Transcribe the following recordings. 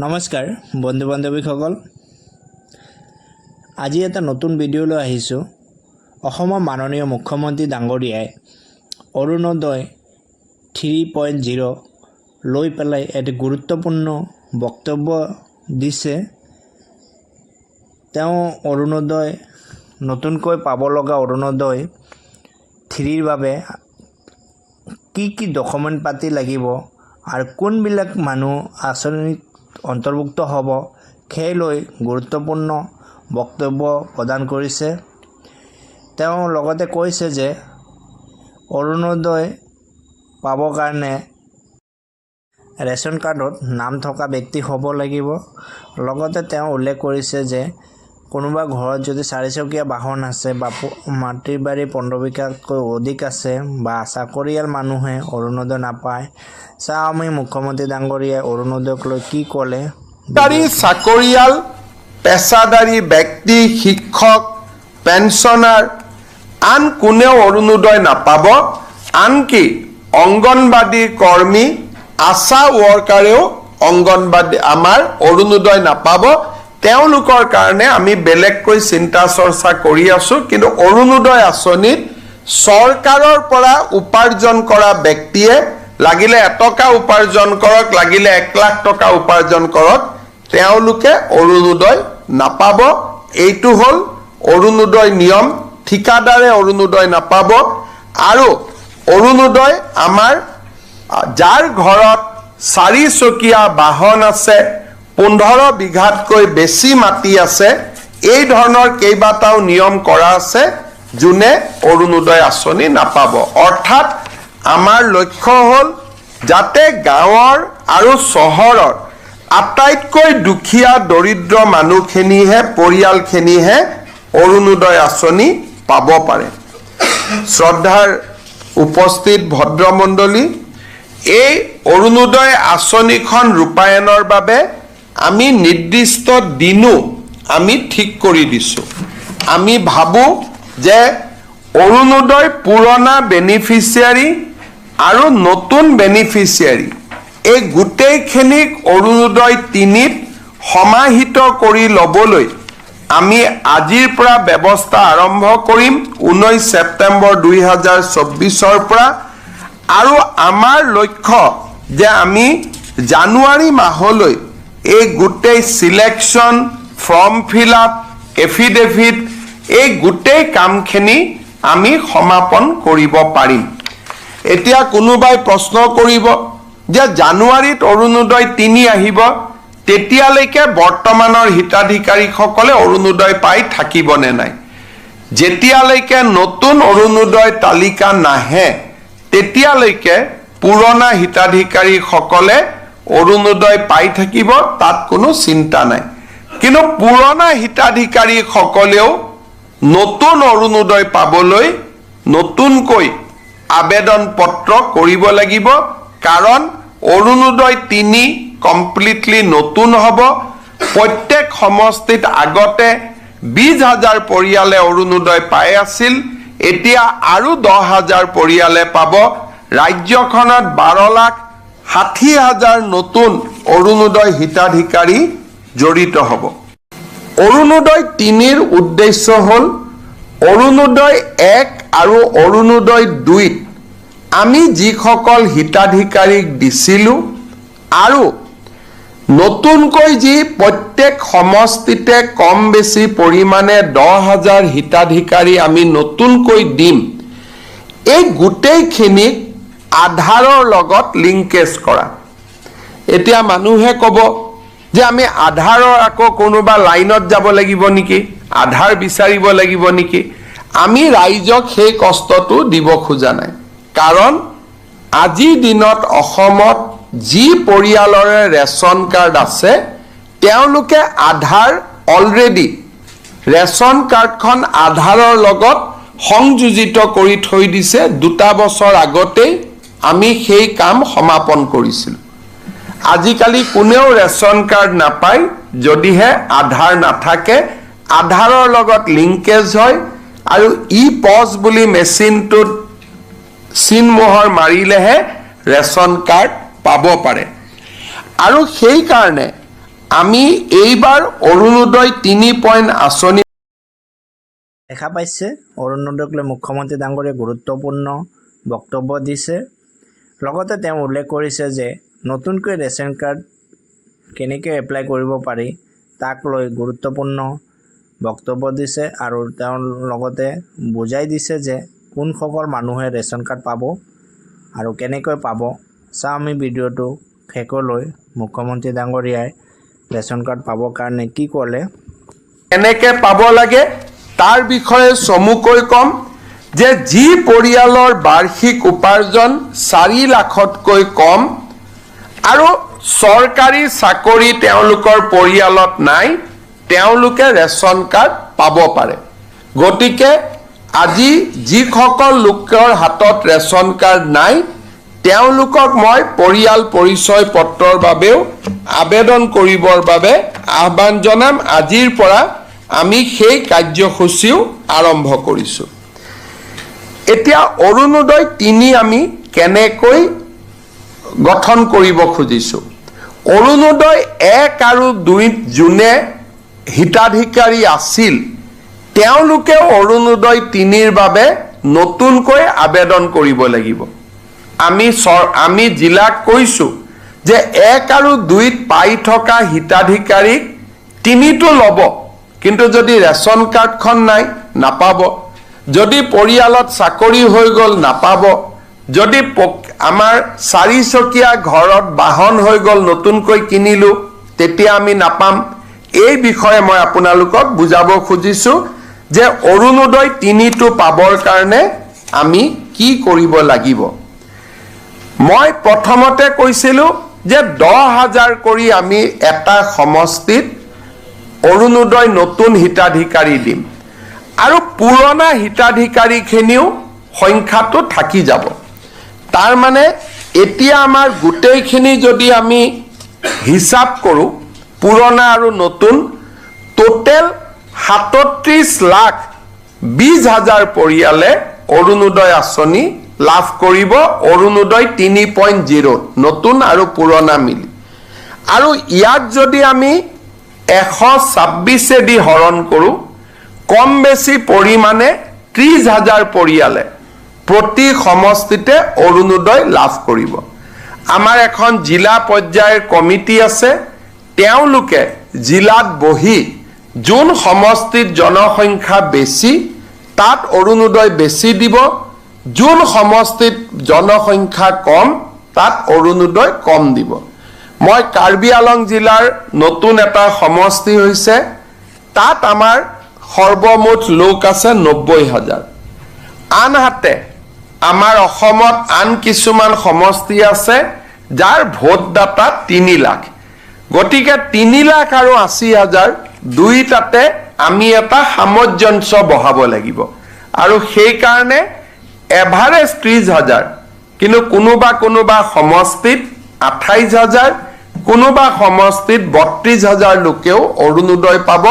নমস্কাৰ বন্ধু বান্ধৱীসকল আজি এটা নতুন ভিডিঅ' লৈ আহিছোঁ অসমৰ মাননীয় মুখ্যমন্ত্ৰী ডাঙৰীয়াই অৰুণোদয় 3.0 লৈ পেলাই এটা গুৰুত্বপূৰ্ণ বক্তব্য দিছে তেওঁ অৰুণোদয় নতুনকৈ পাব লগা অৰুণোদয় 3 বাবে কি ডকুমেণ্ট পাতি লাগিব আৰু কোনবিলাক মানুহ আঁচনিত অন্তৰ্ভুক্ত হ'ব সেই লৈ গুৰুত্বপূৰ্ণ বক্তব্য প্ৰদান কৰিছে তেওঁ লগতে কৈছে যে অৰুণোদয় পাবৰ কাৰণে ৰেচন কাৰ্ডত নাম থকা ব্যক্তি হ'ব লাগিব লগতে তেওঁ উল্লেখ কৰিছে যে কোনোবা ঘৰত যদি 4 চকীয়া বাহন আছে বা মাটিৰ বাৰী 15 বিঘাতকৈ অধিক আছে বা চাকৰিয়াল মানুহে অৰুণোদয় নাপায় আমি মুখ্যমন্ত্ৰী ডাঙৰীয়াই অৰুণোদয়ক লৈ কি ক'লে চাকৰিয়াল পেছাদাৰী ব্যক্তি শিক্ষক পেঞ্চনাৰ আন কোনেও অৰুণোদয় নাপাব আনকি অংগনবাদী কৰ্মী আশা ৱৰ্কাৰেও অংগনবাদী আমাৰ অৰুণোদয় নাপাব তেওঁলোকৰ কাৰণে আমি বেলেগকৈ চিন্তা চৰ্চা কৰি আছো কিন্তু অৰুণোদয় আঁচনিত চৰকাৰৰ পৰা উপাৰ্জন কৰা ব্যক্তিয়ে লাগিলে এটকা উপাৰ্জন কৰক লাগিলে 1 লাখ টকা উপাৰ্জন কৰক তেওঁলোকে অৰুণোদয় নাপাব এইটো হল অৰুণোদয় নিয়ম ঠিকাদাৰে অৰুণোদয় নাপাব আৰু অৰুণোদয় আমাৰ যাৰ ঘৰত 4 চকীয়া বাহন আছে 15 বিঘাতকৈ বেছি মাটি আছে এই ধৰণৰ কেইবাটাও নিয়ম কৰা আছে যোনে অৰুণোদয় আঁচনি নাপাব অৰ্থাৎ আমাৰ লক্ষ্য হল যাতে গাঁৱৰ আৰু চহৰৰ আটাইতকৈ দুখীয়া দৰিদ্ৰ মানুহখিনিহে পৰিয়ালখিনিহে অৰুণোদয় আঁচনি পাব পাৰে শ্ৰদ্ধাৰ উপস্থিত ভদ্ৰমণ্ডলী এই অৰুণোদয় আঁচনিখন ৰূপায়ণৰ বাবে আমি নিৰ্দিষ্ট দিনো আমি ঠিক কৰি দিছো আমি ভাবো যে অৰুণোদয় পুৰণা বেনিফিচিয়াৰী আৰু নতুন বেনিফিচিয়াৰী এই গোটেইখিনিক অৰুণোদয় 3ত সমাহিত কৰি ল'বলৈ আমি আজিৰ পৰা ব্যৱস্থা আৰম্ভ কৰিম 19 ছেপ্টেম্বৰ 2024 পৰা আৰু আমাৰ লক্ষ্য যে আমি জানুৱাৰী মাহলৈ এই গোটেই selection form fill up affidavit এই গোটেই কামখিনি আমি সমাপন কৰিব পাৰিম এতিয়া কোনোবাই প্ৰশ্ন কৰিব যে জানুৱাৰীত অৰুণোদয় 3 আহিব তেতিয়ালৈকে বৰ্তমানৰ হিতাধিকাৰীসকলে অৰুণোদয় পাই থাকিবনে নাই যেতিয়ালৈকে নতুন অৰুণোদয় তালিকা নাহে তেতিয়ালৈকে পুৰণা হিতাধিকাৰীসকলে অৰুণোদয় পাই থাকিব তাত কোনো চিন্তা নাই কিন্তু পুৰণা হিতাধিকাৰীসকলেও নতুন অৰুণোদয় পাবলৈ নতুনকৈ আবেদন পত্ৰ কৰিব লাগিব কাৰণ অৰুণোদয় 3 কমপ্লিটলি নতুন হ'ব প্ৰত্যেক সমষ্টিত আগতে 20,000 পৰিয়ালে অৰুণোদয় পাই আছিল এতিয়া আৰু 10,000 পৰিয়ালে পাব ৰাজ্যখনত 12,60,000 নতুন অৰুণোদয় হিতাধিকাৰী জড়িত হ'ব অৰুণোদয় 3ৰ উদ্দেশ্য হল অৰুণোদয় 1 আৰু অৰুণোদয় 2ত আমি যিসকল হিতাধিকাৰীক দিছিলো আৰু নতুনকৈ যি প্ৰত্যেক সমষ্টিতে কম বেছি পৰিমাণে 10,000 হিতাধিকাৰী আমি নতুনকৈ দিম এই গোটেইখিনিক আধাৰৰ লগত লিংকেজ কৰা এতিয়া মানুহে ক'ব যে আমি আধাৰৰ আকৌ কোনোবা লাইনত যাব লাগিব নেকি আধাৰ বিচাৰিব লাগিব নেকি আমি ৰাইজক সেই কষ্টটো দিব খোজা নাই কাৰণ আজি দিনত অসমত যি পৰিয়ালৰে ৰেচন কাৰ্ড আছে তেওঁলোকে আধাৰ অলৰেডি ৰেচন কাৰ্ডখন আধাৰৰ লগত সংযোজিত কৰি থৈ দিছে 2 বছৰ আগতে আমি সেই কাম সমাপন কৰিছিলো আজিকালি কোনেও ৰেচন কাৰ্ড নাপায় যদিহে আধাৰ নাথাকে আধাৰৰ লগত লিংকেজ হয় আৰু ই পজ বুলি মেচিনটোত চিন মোহৰ মাৰিলেহে ৰেচন কাৰ্ড পাব পাৰে আৰু সেই কাৰণে আমি এইবাৰ অৰুণোদয় 3 পইণ্ট আঁচনি দেখা পাইছে অৰুণোদয়ক লৈ মুখ্যমন্ত্ৰী ডাঙৰীয়াই গুৰুত্বপূৰ্ণ বক্তব্য দিছে। লগতে তেওঁ উল্লেখ কৰিছে যে নতুনকৈ ৰেচন কাৰ্ড কেনেকৈ এপ্লাই কৰিব পাৰি তাক লৈ গুৰুত্বপূৰ্ণ বক্তব্য দিছে আৰু তেওঁৰ লগতে বুজাই দিছে যে কোনসকল মানুহে ৰেচন কাৰ্ড পাব আৰু কেনেকৈ পাব। চাওঁ আমি ভিডিঅ'টো শেষলৈ মুখ্যমন্ত্ৰী ডাঙৰীয়াই ৰেচন কাৰ্ড পাবৰ কাৰণে কি ক'লে। কেনেকৈ পাব লাগে তাৰ বিষয়ে চমুকৈ ক'ম যে যি পৰিয়ালৰ বাৰ্ষিক উপাৰ্জন 4 লাখতকৈ কম আৰু চৰকাৰী চাকৰি তেওঁলোকৰ পৰিয়ালত নাই তেওঁলোকে ৰেচন কাৰ্ড পাব পাৰে। গতিকে আজি যিসকল লোকৰ হাতত ৰেচন কাৰ্ড নাই তেওঁলোকক মই পৰিয়াল পৰিচয় পত্ৰৰ বাবেও আবেদন কৰিবৰ বাবে আহ্বান জনাম। আজিৰ পৰা আমি সেই কাৰ্যসূচীও আৰম্ভ কৰিছোঁ। এতিয়া অৰুণোদয় 3 আমি কেনেকৈ গঠন কৰিব খুজিছোঁ। অৰুণোদয় 1 আৰু 2 যোনে হিতাধিকাৰী আছিল তেওঁলোকে অৰুণোদয় 3ৰ বাবে নতুনকৈ আবেদন কৰিব লাগিব। আমি জিলাক কৈছোঁ যে 1 আৰু 2ত পাই থকা হিতাধিকাৰীক 3টো ল'ব, কিন্তু যদি ৰেচন কাৰ্ডখন নাই নাপাব। যদি পৰিয়ালত চাকৰি হৈ গ'ল নাপাব। যদি আমাৰ 4 চকীয়া ঘৰত বাহন হৈ গ'ল নতুনকৈ কিনিলোঁ তেতিয়া আমি নাপাম। এই বিষয়ে মই আপোনালোকক বুজাব খুজিছোঁ যে অৰুণোদয় 3টো পাবৰ কাৰণে আমি কি কৰিব লাগিব। মই প্ৰথমতে কৈছিলোঁ যে 10,000 কৰি আমি এটা সমষ্টিত অৰুণোদয় নতুন হিতাধিকাৰী দিম আৰু পুৰণা হিতাধিকাৰীখিনিও সংখ্যাটো থাকি যাব। তাৰ মানে এতিয়া আমাৰ গোটেইখিনি যদি আমি হিচাপ কৰোঁ পুৰণা আৰু নতুন টোটেল 37,20,000 পৰিয়ালে অৰুণোদয় আঁচনি লাভ কৰিব অৰুণোদয় 3.0 নতুন আৰু পুৰণা মিলি। আৰু ইয়াক যদি আমি 126 দি হৰণ কৰোঁ কম বেছি পৰিমাণে 30,000 পৰিয়ালে প্ৰতি সমষ্টিতে অৰুণোদয় লাভ কৰিব। আমাৰ এখন জিলা পৰ্যায়ৰ কমিটি আছে, তেওঁলোকে জিলাত বহি যোন সমষ্টিত জনসংখ্যা বেছি তাত অৰুণোদয় বেছি দিব, যোন সমষ্টিত জনসংখ্যা কম তাত অৰুণোদয় কম দিব। মই কাৰ্বি আলং জিলাৰ নতুন এটা সমষ্টি হৈছে, তাত আমাৰ সৰ্বমুঠ লোক আছে 90,000। আনহাতে আমাৰ অসমত আন কিছুমান সমষ্টি আছে যাৰ ভোটদাতা 3 লাখ। গতিকে 3 লাখ আৰু 80,000 দুইটাতে আমি এটা সামঞ্জস্য বহাব লাগিব আৰু সেইকাৰণে এভাৰেজ 30,000, কিন্তু কোনোবা সমষ্টিত 28,000, কোনোবা সমষ্টিত 32,000 লোকেও অৰুণোদয় পাব।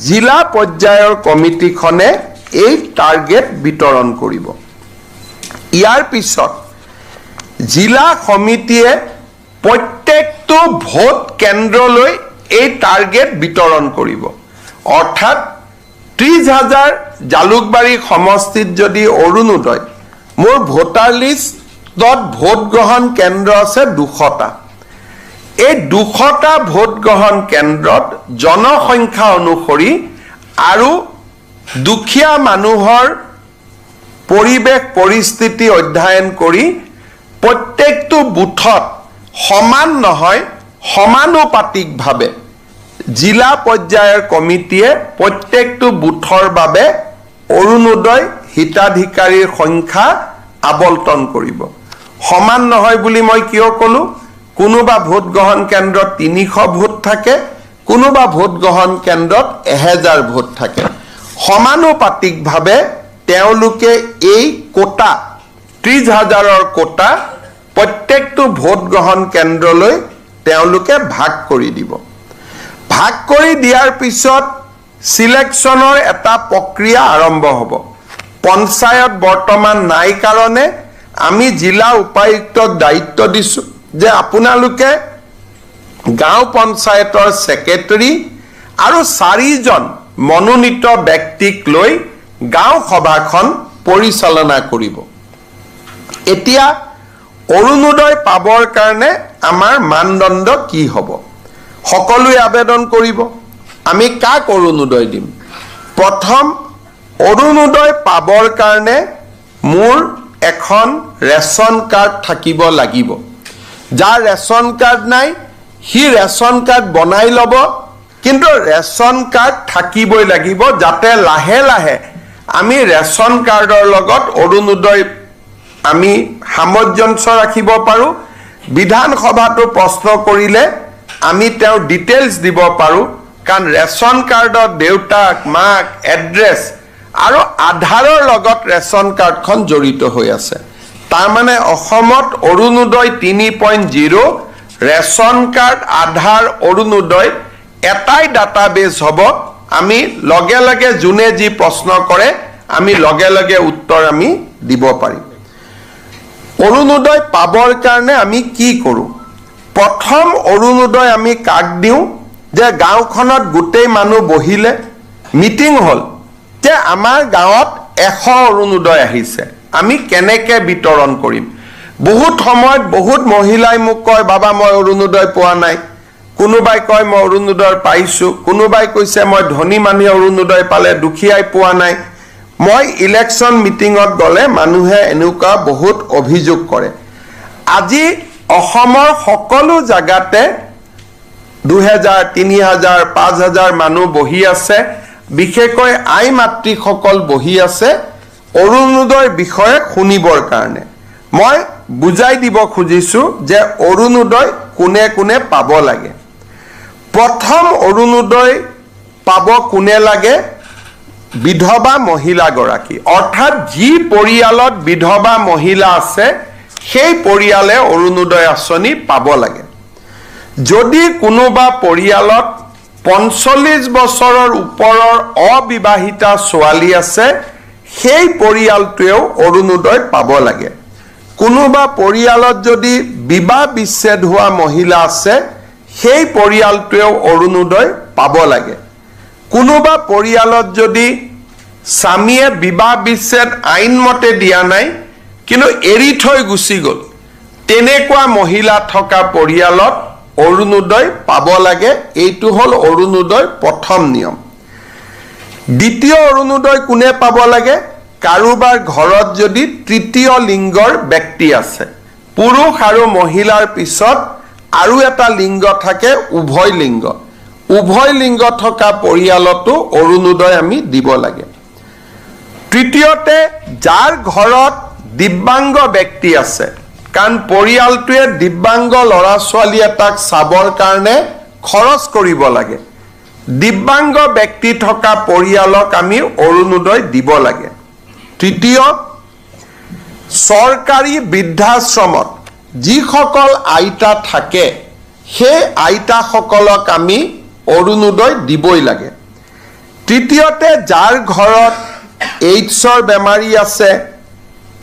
জিলা পৰ্যায়ৰ কমিটিখনে এই টাৰ্গেট বিতৰণ কৰিব। ইয়াৰ পিছত জিলা সমিতিয়ে প্ৰত্যেকটো ভোট কেন্দ্ৰলৈ এই টাৰ্গেট বিতৰণ কৰিব। অৰ্থাৎ 30,000 জালুকবাৰী সমষ্টিত যদি অৰুণোদয়, মোৰ ভোটাৰ লিষ্টত ভোট গ্ৰহণ কেন্দ্ৰ আছে 200টা। এই 200টা ভোট গ্ৰহণ কেন্দ্ৰত জনসংখ্যা অনুসৰি আৰু দুখীয়া মানুহৰ পৰিৱেশ পৰিস্থিতি অধ্যয়ন কৰি প্ৰত্যেকটো বুথত সমান নহয় সমানুপাতিকভাৱে জিলা পৰ্যায়ৰ কমিটিয়ে প্ৰত্যেকটো বুথৰ বাবে অৰুণোদয় হিতাধিকাৰীৰ সংখ্যা আবণ্টন কৰিব। সমান নহয় বুলি মই কিয় ক'লোঁ, কোনোবা ভোট গ্ৰহণ কেন্দ্ৰত 300 ভোট থাকে, কোনোবা ভোট গ্ৰহণ কেন্দ্ৰত 1000 ভোট থাকে। সমানুপাতিকভাৱে তেওঁলোকে এই কোটা 30,000ৰ কোটা প্ৰত্যেকটো ভোট গ্ৰহণ কেন্দ্ৰলৈ তেওঁলোকে ভাগ কৰি দিব। ভাগ কৰি দিয়াৰ পিছত সিলেকশ্যনৰ এটা প্ৰক্ৰিয়া আৰম্ভ হ'ব। পঞ্চায়ত বৰ্তমান নাই কাৰণে আমি জিলা উপায়ুক্তক দায়িত্ব দিছোঁ যে আপোনালোকে গাঁও পঞ্চায়তৰ সেক্ৰেটাৰী আৰু 4জন মনোনীত ব্যক্তিক লৈ গাঁও সভাখন পৰিচালনা কৰিব। এতিয়া অৰুণোদয় পাবৰ কাৰণে আমাৰ মানদণ্ড কি হ'ব? সকলোৱে আবেদন কৰিব। আমি কাক অৰুণোদয় দিম? প্ৰথম, অৰুণোদয় পাবৰ কাৰণে মোৰ এখন ৰেচন কাৰ্ড থাকিব লাগিব। যাৰ ৰেচন কাৰ্ড নাই সি ৰেচন কাৰ্ড বনাই ল'ব, কিন্তু ৰেচন কাৰ্ড থাকিবই লাগিব, যাতে লাহে লাহে আমি ৰেচন কাৰ্ডৰ লগত অৰুণোদয় আমি সামঞ্জস্য ৰাখিব পাৰোঁ। বিধানসভাটো প্ৰশ্ন কৰিলে আমি তেওঁৰ ডিটেইলছ দিব পাৰোঁ, কাৰণ ৰেচন কাৰ্ডত দেউতাক, মাক, এড্ৰেছ আৰু আধাৰৰ লগত ৰেচন কাৰ্ডখন জড়িত হৈ আছে। তাৰমানে অসমত অৰুণোদয় 3.0 ৰেচন কাৰ্ড, আধাৰ, অৰুণোদয় এটাই ডাটাবেছ হ'ব। আমি লগে লগে যোনে যি প্ৰশ্ন কৰে আমি লগে লগে উত্তৰ আমি দিব পাৰিম। অৰুণোদয় পাবৰ কাৰণে আমি কি কৰোঁ? প্ৰথম অৰুণোদয় আমি কাক দিওঁ? যে গাঁওখনত গোটেই মানুহ বহিলে, মিটিং হ'ল যে আমাৰ গাঁৱত 100 অৰুণোদয় আহিছে, আমি কেনেকৈ বিতৰণ কৰিম? বহুত সময়ত বহুত মহিলাই মোক কয়, বাবা মই অৰুণোদয় পোৱা নাই। কোনোবাই কয় মই অৰুণোদয় পাইছোঁ, কোনোবাই কৈছে মই ধনী মানুহে অৰুণোদয় পালে, দুখীয়াই পোৱা নাই। মই ইলেকশ্যন মিটিঙত গ'লে মানুহে এনেকুৱা বহুত অভিযোগ কৰে। আজি অসমৰ সকলো জাগাতে 2000, 3000, 5000 মানুহ বহি আছে, বিশেষকৈ আই মাতৃসকল বহি আছে অৰুণোদয়ৰ বিষয়ে শুনিবৰ কাৰণে। মই বুজাই দিব খুজিছোঁ যে অৰুণোদয় কোনে কোনে পাব লাগে। প্ৰথম অৰুণোদয় পাব কোনে লাগে? বিধৱা মহিলাগৰাকী, অৰ্থাৎ যি পৰিয়ালত বিধৱা মহিলা আছে সেই পৰিয়ালে অৰুণোদয় আঁচনি পাব লাগে। যদি কোনোবা পৰিয়ালত 45 বছৰৰ ওপৰৰ অবিবাহিতা ছোৱালী আছে সেই পৰিয়ালটোৱেও অৰুণোদয় পাব লাগে। কোনোবা পৰিয়ালত যদি বিবাহ বিচ্ছেদ হোৱা মহিলা আছে সেই পৰিয়ালটোৱেও অৰুণোদয় পাব লাগে। কোনোবা পৰিয়ালত যদি স্বামীয়ে বিবাহ বিচ্ছেদ আইনমতে দিয়া নাই কিন্তু এৰি থৈ গুচি গ'ল, তেনেকুৱা মহিলা থকা পৰিয়ালত অৰুণোদয় পাব লাগে। এইটো হ'ল অৰুণোদয় প্ৰথম নিয়ম। দ্বিতীয় অৰুণোদয় কোনে পাব লাগে? কাৰোবাৰ ঘৰত যদি তৃতীয় লিংগৰ ব্যক্তি আছে, পুৰুষ আৰু মহিলাৰ পিছত আৰু এটা লিংগ থাকে উভয় লিংগ, উভয় লিংগ থকা পৰিয়ালতো অৰুণোদয় আমি দিব লাগে। তৃতীয়তে, যাৰ ঘৰত দিব্যাংগ ব্যক্তি আছে, কাৰণ পৰিয়ালটোৱে দিব্যাংগ ল'ৰা ছোৱালী এটাক চাবৰ কাৰণে খৰচ কৰিব লাগে, দিব্যাংগ ব্যক্তি থকা পৰিয়ালক আমি অৰুণোদয় দিব লাগে। তৃতীয়, চৰকাৰী বৃদ্ধাশ্ৰমত যিসকল আইতা থাকে সেই আইতাসকলক আমি অৰুণোদয় দিবই লাগে। তৃতীয়তে, যাৰ ঘৰত এইডছৰ বেমাৰী আছে,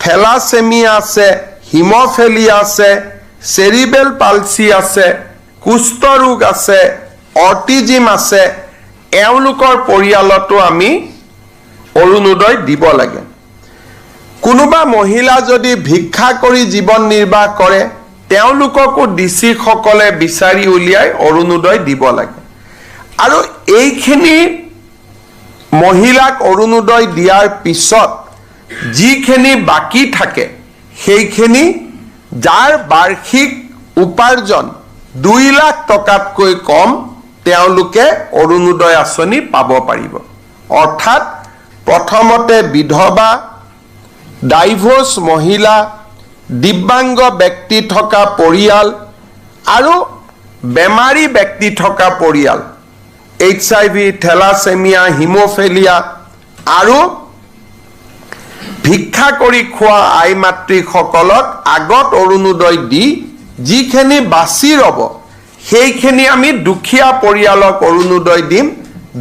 থেলাছেমিয়া আছে, হিম'ফেলিয়া আছে, চেৰিবেল পালচি আছে, কুষ্ঠ ৰোগ আছে, অটিজিম আছে, এওঁলোকৰ পৰিয়ালতো আমি অৰুণোদয় দিব লাগে। কোনোবা মহিলা যদি ভিক্ষা কৰি জীৱন নিৰ্বাহ কৰে তেওঁলোককো ডিচি সকলে বিচাৰি উলিয়াই অৰুণোদয় দিব লাগে। আৰু এইখিনি মহিলাক অৰুণোদয় দিয়াৰ পিছত যিখিনি বাকী থাকে সেইখিনি যাৰ বাৰ্ষিক উপাৰ্জন 2 লাখ টকাতকৈ কম তেওঁলোকে অৰুণোদয় আঁচনি পাব পাৰিব। অৰ্থাৎ প্ৰথমতে বিধৱা, ডাইভোৰ্চ মহিলা, দিব্যাংগ ব্যক্তি থকা পৰিয়াল আৰু বেমাৰী ব্যক্তি থকা পৰিয়াল, HIV, থেলাছেমিয়া, হিম'ফেলিয়া আৰু ভিক্ষা কৰি খোৱা আই মাতৃসকলক আগত অৰুণোদয় দি যিখিনি বাছি ৰ'ব সেইখিনি আমি দুখীয়া পৰিয়ালক অৰুণোদয় দিম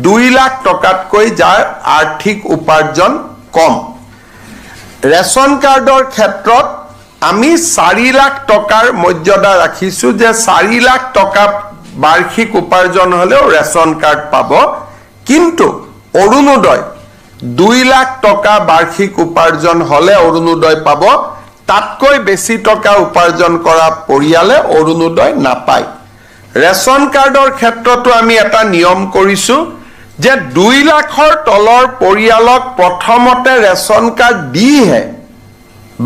2 লাখ টকাতকৈ যাৰ আৰ্থিক উপাৰ্জন কম। ৰেচন কাৰ্ডৰ ক্ষেত্ৰত আমি 4 লাখ টকাৰ মৰ্যাদা ৰাখিছোঁ যে 4 লাখ টকা বাৰ্ষিক উপাৰ্জন হ'লেও ৰেচন কাৰ্ড পাব কিন্তু অৰুণোদয় 2 লাখ টকা বাৰ্ষিক উপাৰ্জন হ'লে অৰুণোদয় পাব তাতকৈ বেছি টকা উপাৰ্জন কৰা পৰিয়ালে অৰুণোদয় নাপায় ৰেচন কাৰ্ডৰ ক্ষেত্ৰতো আমি এটা নিয়ম কৰিছো যে 2 লাখৰ তলৰ পৰিয়ালক প্ৰথমতে ৰেচন কাৰ্ড দিহে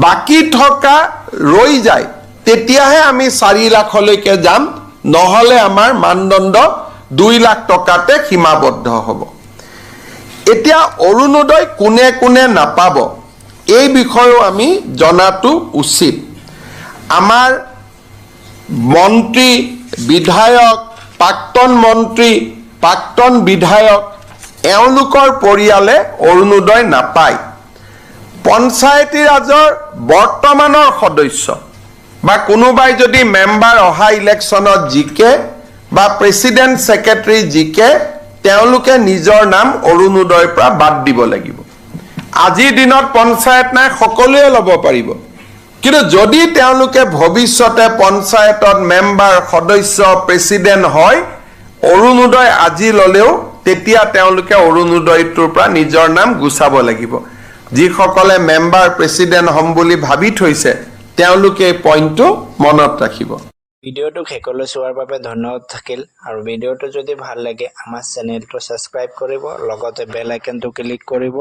বাকি থকা ৰৈ যায় তেতিয়াহে আমি 4 লাখলৈকে যাম নহলে আমাৰ মানদণ্ড 2 লাখ টকাতে সীমাবদ্ধ হ'ব এতিয়া অৰুণোদয় কোনে কোনে নাপাব এই বিষয়েও আমি জনাটো উচিত আমাৰ মন্ত্ৰী বিধায়ক প্ৰাক্তন মন্ত্ৰী প্ৰাক্তন বিধায়ক এওঁলোকৰ পৰিয়ালে অৰুণোদয় নাপায় পঞ্চায়তী ৰাজৰ বৰ্তমানৰ সদস্য বা কোনোবাই যদি মেম্বাৰ অহা ইলেকশ্যনত জিকে বা প্ৰেচিডেণ্ট ছেক্ৰেটাৰী জিকে তেওঁলোকে নিজৰ নাম অৰুণোদয়ৰ পৰা বাদ দিব লাগিব আজিৰ দিনত পঞ্চায়ত নাই সকলোৱে ল'ব পাৰিব কিন্তু যদি তেওঁলোকে ভৱিষ্যতে পঞ্চায়তত মেম্বাৰ সদস্য প্ৰেচিডেণ্ট হয় অৰুণোদয় আজি ল'লেও তেতিয়া তেওঁলোকে অৰুণোদয়টোৰ পৰা নিজৰ নাম গুচাব লাগিব যিসকলে মেম্বাৰ প্ৰেচিডেণ্ট হ'ম বুলি ভাবি থৈছে তেওঁলোকে এই পইণ্টটো মনত ৰাখিব ভিডিঅ'টো শেষলৈ চোৱাৰ বাবে ধন্যবাদ থাকিল আৰু ভিডিঅ'টো যদি ভাল লাগে আমাৰ চেনেলটো ছাবস্ক্ৰাইব কৰিব লগতে বেল আইকনটো ক্লিক কৰিব